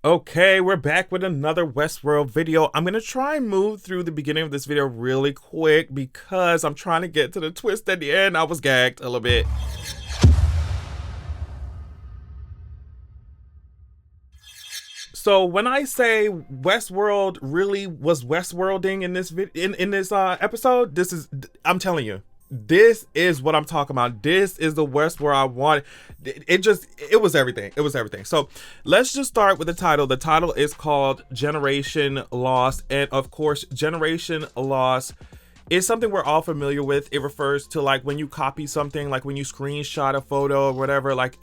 Okay, we're back with another Westworld video. I'm gonna try and move through the beginning of this video really quick because I'm trying to get to the twist at the end. I was gagged a little bit. So when I say Westworld really was Westworlding in this episode, I'm telling you, this is what I'm talking about. This is the Westworld I want. It was everything. It was everything. So let's just start with the title. The title is called Generation Lost, and of course, Generation Lost is something we're all familiar with. It refers to like when you copy something, like when you screenshot a photo or whatever. Like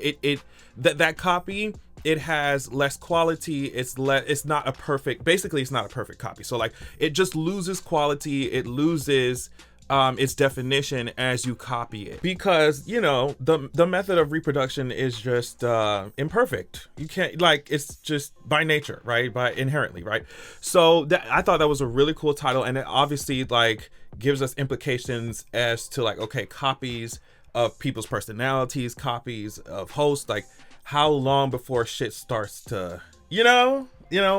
that copy, it has less quality. It's not a perfect. Basically, it's not a perfect copy. So like it just loses quality. It loses its definition as you copy it, because you know the method of reproduction is just imperfect. You can't, like, it's just by nature, right? By inherently, right? So I thought that was a really cool title, and it obviously like gives us implications as to like, okay, copies of people's personalities, copies of hosts, like how long before shit starts to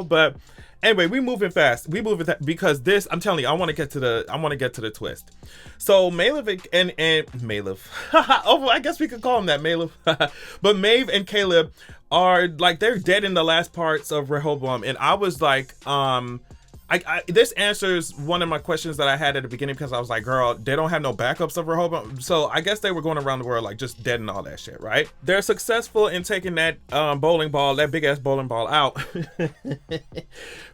but anyway, we moving fast. We moving because this, I'm telling you, I want to get to the twist. So Maeve and Maeve, oh, I guess we could call him that, Maeve. But Maeve and Caleb are like, they're dead in the last parts of Rehoboam, and I was like, this answers one of my questions that I had at the beginning, because I was like, girl, they don't have no backups of Rehoboam. So I guess they were going around the world like just dead and all that shit, right? They're successful in taking that that big ass bowling ball out.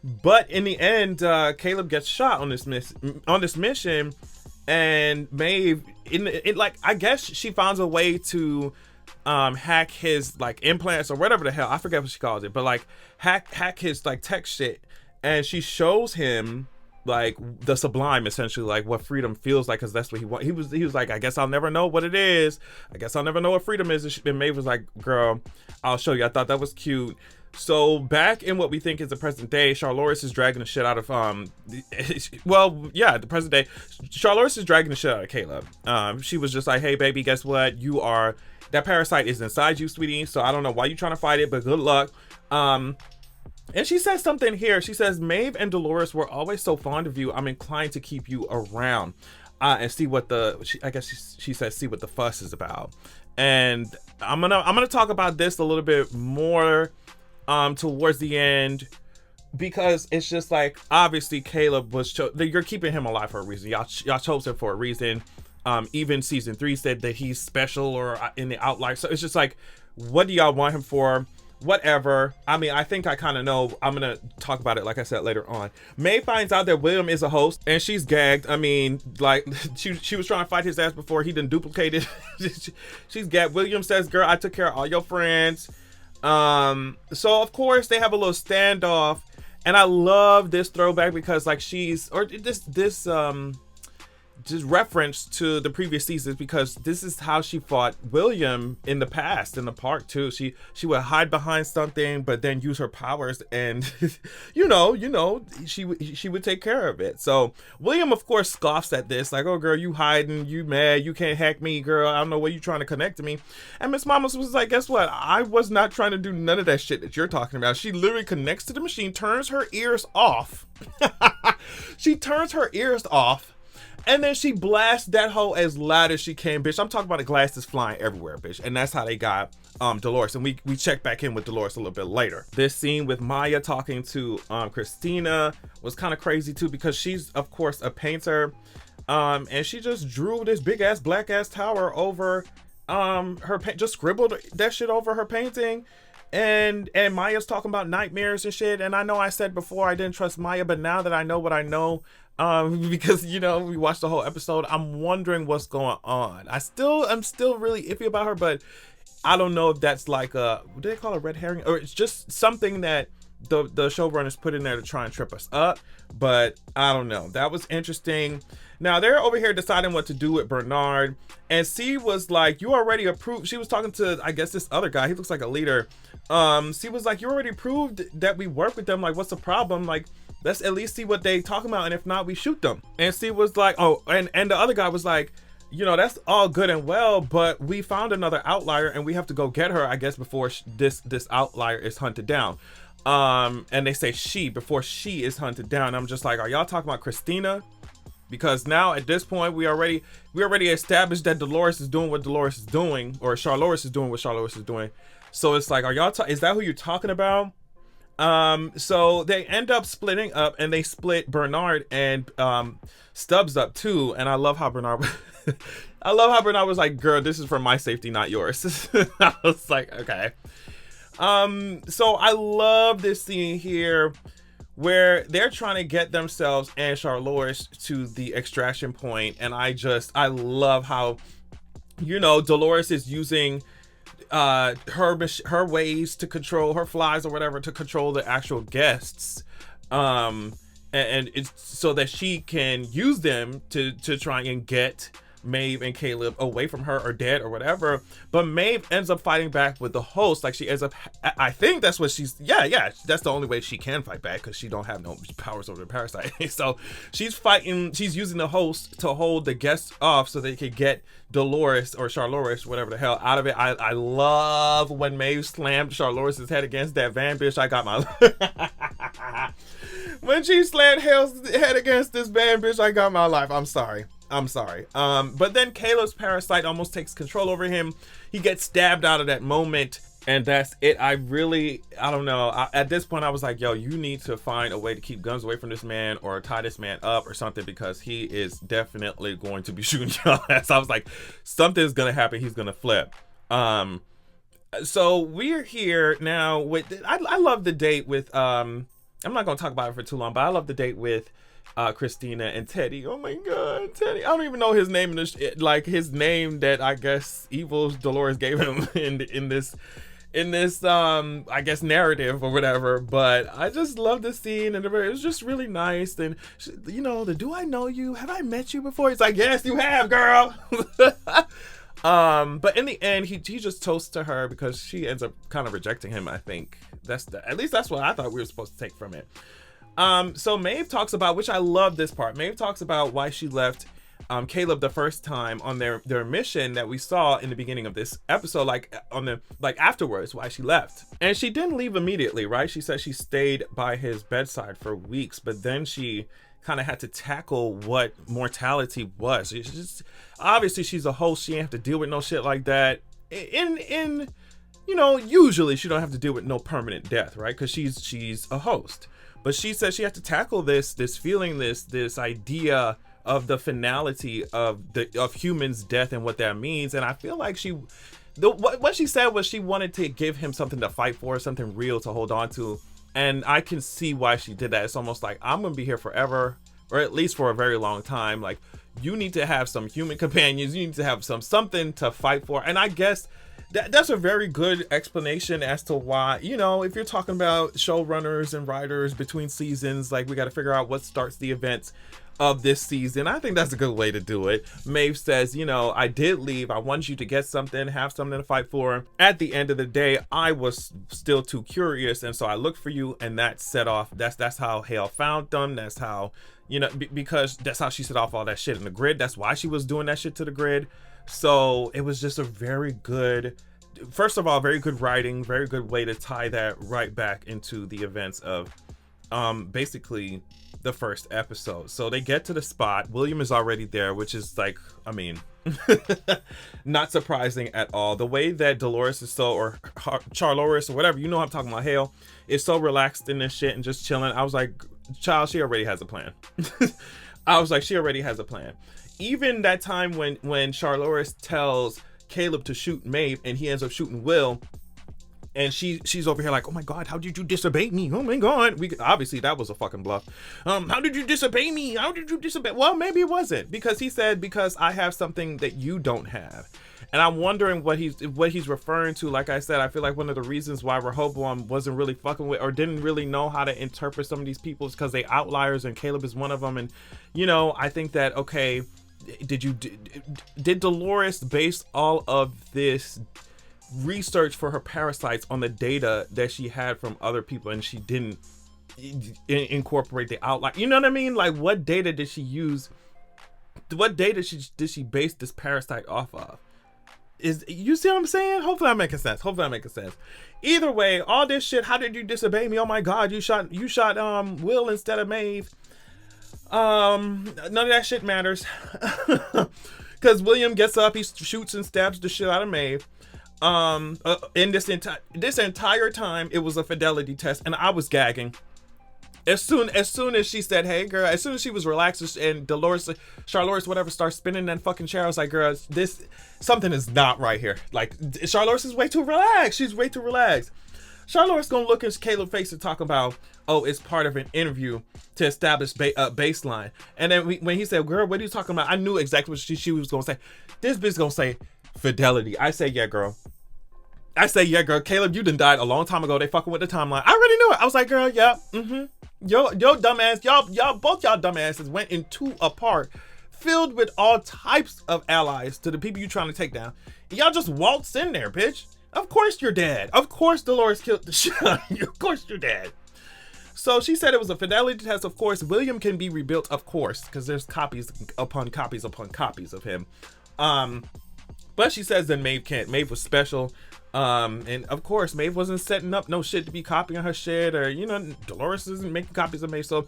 But in the end, Caleb gets shot on this mission, and Maeve, I guess she finds a way to hack his like implants or whatever the hell, I forget what she calls it, but like hack his like tech shit. And she shows him like the sublime, essentially, like what freedom feels like, because that's what he want. He was like, I guess I'll never know what it is. I guess I'll never know what freedom is. And Maeve was like, girl, I'll show you. I thought that was cute. So back in what we think is the present day, Charloris is dragging the shit out of the present day. Charloris is dragging the shit out of Caleb. She was just like, hey baby, guess what? That parasite is inside you, sweetie. So I don't know why you're trying to fight it, but good luck. And she says something here. She says, Maeve and Dolores were always so fond of you. I'm inclined to keep you around and see what she says, see what the fuss is about. And I'm gonna talk about this a little bit more towards the end, because it's just like, obviously Caleb was you're keeping him alive for a reason. Y'all chose him for a reason. Even season 3 said that he's special or in the outlier. So it's just like, what do y'all want him for? Whatever. I mean, I think I kind of know. I'm gonna talk about it, like I said, later on. May finds out that William is a host, and she's gagged. I mean, like, she was trying to fight his ass before he done duplicated. She's gagged. William says, girl, I took care of all your friends. So of course they have a little standoff, and I love this throwback because like just reference to the previous seasons, because this is how she fought William in the past, in the park too. She would hide behind something, but then use her powers, and she would take care of it. So William, of course, scoffs at this, like, oh girl, you hiding, you mad, you can't hack me, girl, I don't know what you trying to connect to me. And Miss Mamas was like, guess what, I was not trying to do none of that shit that you're talking about. She literally connects to the machine, turns her ears off. She turns her ears off, and then she blasts that hoe as loud as she can, bitch. I'm talking about the glasses flying everywhere, bitch. And that's how they got Dolores. And we check back in with Dolores a little bit later. This scene with Maya talking to Christina was kind of crazy too, because she's of course a painter. And she just drew this big ass black ass tower over just scribbled that shit over her painting. And Maya's talking about nightmares and shit. And I know I said before I didn't trust Maya, but now that I know what I know, because we watched the whole episode, I'm wondering what's going on. I'm still really iffy about her, but I don't know if that's like what do they call a red herring, or it's just something that the showrunners put in there to try and trip us up. But I don't know. That was interesting. Now they're over here deciding what to do with Bernard, and C was like, you already approved. She was talking to, I guess, this other guy. He looks like a leader. C was like, you already proved that we work with them. Like, what's the problem? Like, let's at least see what they talking about, and if not, we shoot them. And C was like, oh, and the other guy was like, that's all good and well, but we found another outlier and we have to go get her, I guess, before this outlier is hunted down. And they say she before she is hunted down. I'm just like, are y'all talking about Christina? Because now at this point we already established that Dolores is doing what Dolores is doing, or Charloris is doing what Charloris is doing. So it's like, are y'all is that who you're talking about? So they end up splitting up, and they split Bernard and Stubbs up too. And I love how Bernard was like, girl, this is for my safety, not yours. I was like, okay. So I love this scene here where they're trying to get themselves and Charloris to the extraction point. And I love how, Dolores is using her ways to control her flies or whatever to control the actual guests, and it's so that she can use them to try and get Maeve and Caleb away from her or dead or whatever. But Maeve ends up fighting back with the host. Like, she ends up, I think that's what she's, that's the only way she can fight back, because she don't have no powers over the parasite. So she's using the host to hold the guests off so they could get Dolores or Charloris, whatever the hell, out of it. I love when Maeve slammed Charloris's head against that van bitch. I got my when she slammed Hale's head against this van bitch, I got my life. I'm sorry. But then Caleb's parasite almost takes control over him. He gets stabbed out of that moment, and that's it. I don't know. At this point, I was like, yo, you need to find a way to keep guns away from this man or tie this man up or something, because he is definitely going to be shooting y'all ass. I was like, something's going to happen. He's going to flip. So we're here now with, I love the date with, I'm not going to talk about it for too long, but I love the date with Christina and Teddy. Oh my god, Teddy. I don't even know his name like his name that I guess evil Dolores gave him in this I guess narrative or whatever. But I just love the scene, and it was just really nice. And the do I know you? Have I met you before? He's like, yes, you have, girl. But in the end, he just toasts to her because she ends up kind of rejecting him. I think at least that's what I thought we were supposed to take from it. So Maeve talks about, which I love this part. Maeve talks about why she left Caleb the first time on their mission that we saw in the beginning of this episode, like afterwards, why she left. And she didn't leave immediately, right? She said she stayed by his bedside for weeks, but then she kind of had to tackle what mortality was. It's just, obviously she's a host, she didn't have to deal with no shit like that. Usually she don't have to deal with no permanent death, right? Because she's a host. But she said she had to tackle this feeling, this idea of the finality of humans' death and what that means. And I feel like what she said was she wanted to give him something to fight for, something real to hold on to. And I can see why she did that. It's almost like, I'm gonna be here forever, or at least for a very long time. Like, you need to have some human companions. You need to have something to fight for. And I guess that's a very good explanation as to why, if you're talking about showrunners and writers between seasons, like, we got to figure out what starts the events of this season. I think that's a good way to do it. Maeve says, I did leave. I wanted you to get something, have something to fight for. At the end of the day, I was still too curious, and so I looked for you, and that set off. That's how Hale found them. That's how, because that's how she set off all that shit in the grid. That's why she was doing that shit to the grid. So it was just a very good, first of all, very good writing, very good way to tie that right back into the events of basically the first episode. So they get to the spot. William is already there, which is like, not surprising at all. The way that Dolores is or Charloris or whatever, I'm talking about, Hale, is so relaxed in this shit and just chilling. I was like, child, she already has a plan. I was like, she already has a plan. Even that time when Charloris tells Caleb to shoot Maeve and he ends up shooting Will, and she's over here like, oh my god, how did you disobey me? Oh my god, obviously that was a fucking bluff. How did you disobey me? How did you disobey? Well, maybe it wasn't, because he said, because I have something that you don't have. And I'm wondering what he's referring to. Like I said, I feel like one of the reasons why Rehoboam wasn't really fucking with, or didn't really know how to interpret some of these people, is because they outliers, and Caleb is one of them. And I think that, okay, did Dolores base all of this research for her parasites on the data that she had from other people, and she didn't incorporate the outline? You know what I mean? Like, what data did she use? What data did she base this parasite off of? Is you see what I'm saying? Hopefully I'm making sense. Either way, all this shit, how did you disobey me? Oh my god, you shot Will instead of Maeve. None of that shit matters. Cause William gets up, he shoots and stabs the shit out of Maeve. In this entire time, it was a fidelity test, and I was gagging. As soon as she said, "Hey, girl," as soon as she was relaxed and Charlotte, whatever, starts spinning that fucking chair, I was like, "Girl, something is not right here." Like, Charlotte is way too relaxed. She's way too relaxed. Charlotte's gonna look in Caleb's face and talk about, "Oh, it's part of an interview to establish baseline." And then when he said, "Girl, what are you talking about?" I knew exactly what she was gonna say. This bitch gonna say fidelity. I say, "Yeah, girl." Caleb, you done died a long time ago. They fucking with the timeline. I already knew it. I was like, "Girl, yeah, Yo, dumbass, both y'all dumbasses went into a park filled with all types of allies to the people you trying to take down. Y'all just waltz in there, bitch. Of course you're dead. Of course Dolores killed the shit out of you. Of course you're dead." So she said it was a fidelity test. Of course, William can be rebuilt, of course, because there's copies upon copies upon copies of him. But she says that Maeve can't. Maeve was special. And of course, Maeve wasn't setting up no shit to be copying her shit, or, Dolores isn't making copies of Maeve. So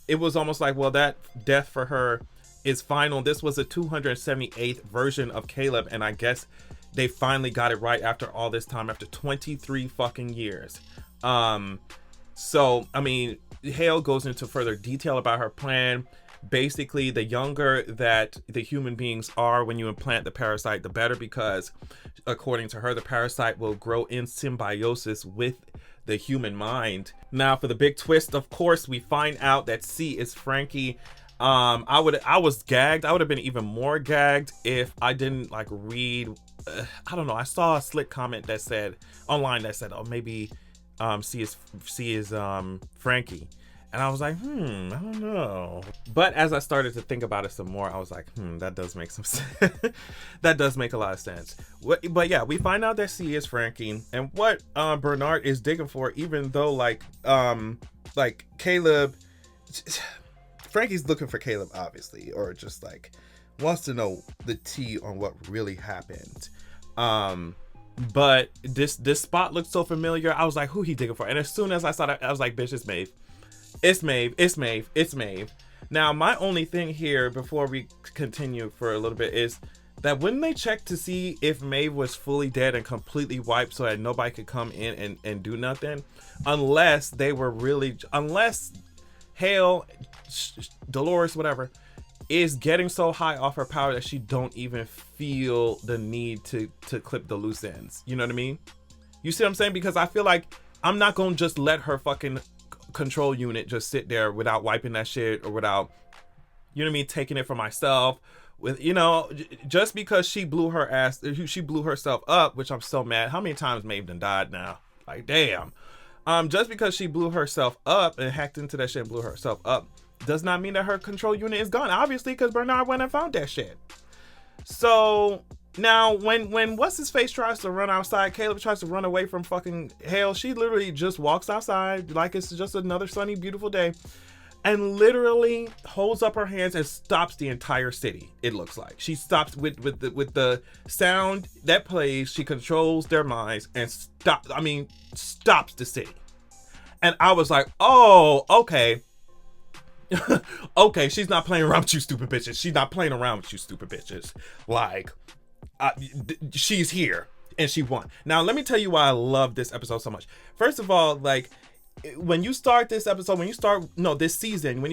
it was almost like, well, that death for her is final. This was a 278th version of Caleb, and I guess they finally got it right after all this time, after 23 fucking years. So, I mean, Hale goes into further detail about her plan. Basically, the younger that the human beings are when you implant the parasite, the better, because according to her, the parasite will grow in symbiosis with the human mind. Now, for the big twist, of course, we find out that C is Frankie. I was gagged. I would have been even more gagged if I didn't read. I don't know. I saw a slick comment that said online that said, "Oh, maybe C is Frankie." And I was like, I don't know. But as I started to think about it some more, I was like, that does make some sense. That does make a lot of sense. But yeah, we find out that C is Frankie, and what Bernard is digging for, even though Caleb, Frankie's looking for Caleb, obviously, or just wants to know the tea on what really happened. But this spot looked so familiar. I was like, who he digging for? And as soon as I saw that, I was like, bitch, it's Maeve. It's Maeve. Now, my only thing here before we continue for a little bit is that when they checked to see if Maeve was fully dead and completely wiped so that nobody could come in and do nothing, unless Hale, Dolores, whatever, is getting so high off her power that she don't even feel the need to clip the loose ends. You know what I mean? You see what I'm saying? Because I feel like I'm not going to just let her fucking control unit just sit there without wiping that shit, or without, taking it for myself. With, just because she blew herself up, which I'm so mad. How many times Maeve done died now? Like, damn. Just because she blew herself up and hacked into that shit and blew herself up does not mean that her control unit is gone, obviously, because Bernard went and found that shit. So now when what's his face tries to run outside, Caleb tries to run away from fucking Hale, she literally just walks outside like it's just another sunny, beautiful day, and literally holds up her hands and stops the entire city. It looks like she stops with the sound that plays. She controls their minds and stops the city. And I was like, oh, okay. Okay, she's not playing around with you stupid bitches. She's here and she won. Now, let me tell you why I love this episode so much. First of all, when you start this episode, this season,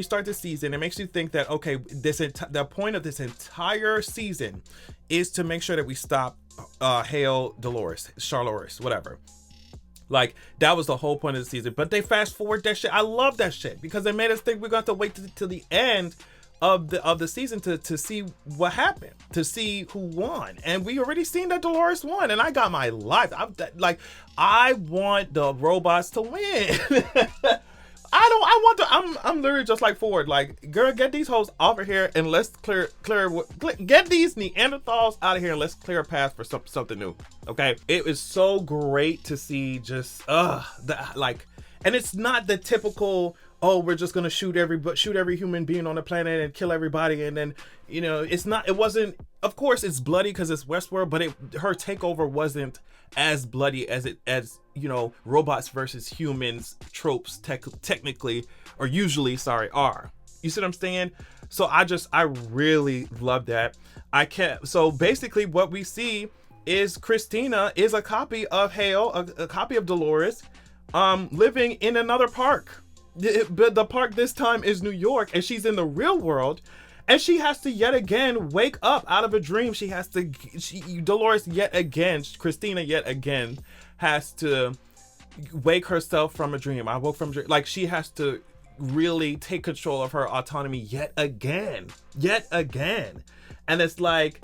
it makes you think that, okay, the point of this entire season is to make sure that we stop Hale, Dolores, Charlotte, whatever. That was the whole point of the season. But they fast forward that shit. I love that shit because they made us think we're going to have to wait till the end of the season to see what happened, to see who won. And we already seen that Dolores won, and I got my life. I want the robots to win. I'm literally just like Ford, girl, get these hoes off of here and let's get these Neanderthals out of here and let's clear a path for something new. Okay, it was so great to see just And it's not the typical, oh, we're just gonna shoot every human being on the planet and kill everybody, and then, you know, it's not. It wasn't. Of course, it's bloody because it's Westworld, but her takeover wasn't as bloody as you know, robots versus humans tropes technically, or usually, sorry, are. You see what I'm saying? So I really love that. So basically, what we see is Christina is a copy of Hale, a copy of Dolores, living in another park. But the park this time is New York, and she's in the real world, and she has to yet again wake up out of a dream. Dolores yet again, Christina yet again has to wake herself from a dream. I woke from a dream. Like, she has to really take control of her autonomy yet again. And it's like,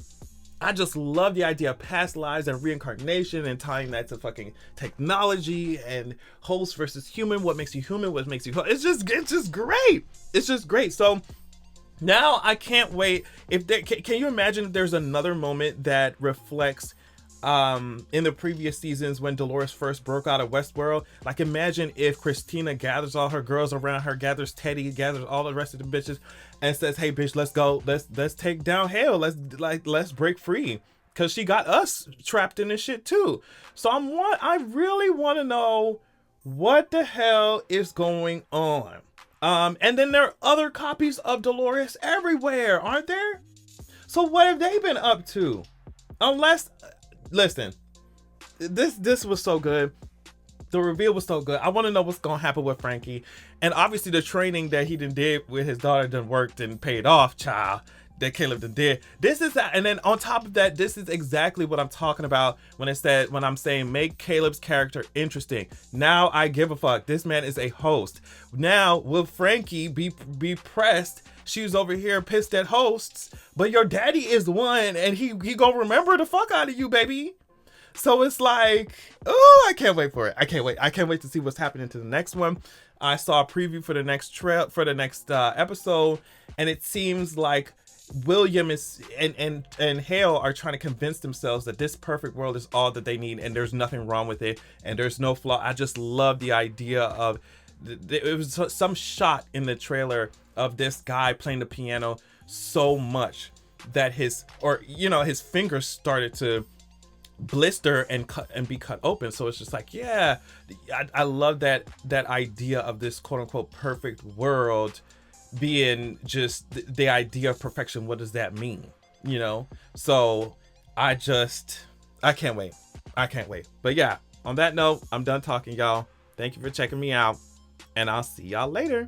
I just love the idea of past lives and reincarnation and tying that to fucking technology and host versus human. What makes you human? What makes you host? It's just great. It's just great. So now I can't wait. Can you imagine if there's another moment that reflects in the previous seasons when Dolores first broke out of Westworld? Like, imagine if Christina gathers all her girls around her, gathers Teddy, gathers all the rest of the bitches, and says, "Hey, bitch, let's go. Let's take down Hale. Let's break free." Cause she got us trapped in this shit too. So I really want to know what the hell is going on. And then there are other copies of Dolores everywhere, aren't there? So what have they been up to? Listen, this was so good. The reveal was so good. I want to know what's gonna happen with Frankie, and obviously the training that he did with his daughter done worked and paid off, child. That Caleb did. And then on top of that, this is exactly what I'm talking about when I'm saying make Caleb's character interesting. Now I give a fuck. This man is a host. Now will Frankie be pressed? She's over here pissed at hosts, but your daddy is one, and he gonna remember the fuck out of you, baby. So it's like, oh, I can't wait for it. I can't wait to see what's happening to the next one. I saw a preview for the next episode, and it seems like William is and Hale are trying to convince themselves that this perfect world is all that they need, and there's nothing wrong with it, and there's no flaw. I just love the idea of it was some shot in the trailer of this guy playing the piano so much that his fingers started to blister and be cut open. So it's just like, yeah, I love that idea of this quote unquote perfect world being just the idea of perfection. What does that mean? You know? So I can't wait. But yeah, on that note, I'm done talking, y'all. Thank you for checking me out, and I'll see y'all later.